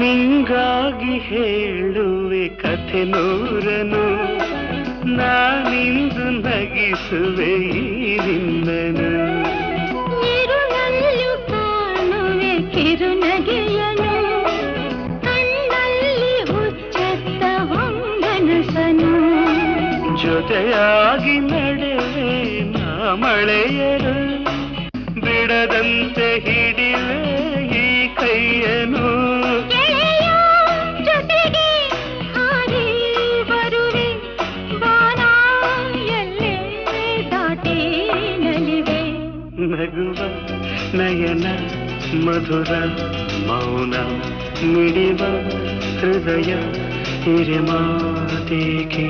ನಿಂಗಾಗಿ ಹೇಳುವೆ ಕಥೆ ನೂರನು, ನಾನಿಂದು ನಗಿಸುವೆ ಈ ನಿನ್ನನು. ಇರುಳಲ್ಲೂ ಕಾಣುವೆ ಕಿರುನಗೆಯನು, ಕಣ್ಣಲ್ಲಿ ಹುಚ್ಚೆತ್ತ ಹೊಂಗನಸನು. ಜೊತೆಯಾಗಿ ನಡೆವೆ ನಾ ಮಳೆಯರು, ಬಿಡದಂತೆ ಹಿಡಿವೆ ಈ ಕೈಯನು. ಜೊತೆಗೆ ಹಾರಿ ಬರುವೆ, ಬಾನ ಎಲ್ಲೇ ದಾಟಿ ನಲಿವೆ. ನಗುವ ನಯನ ಮಧುರ ಮೌನ ಮಿಡಿವ ಹೃದಯ ಹಿರಿಮಾತೇಕೆ.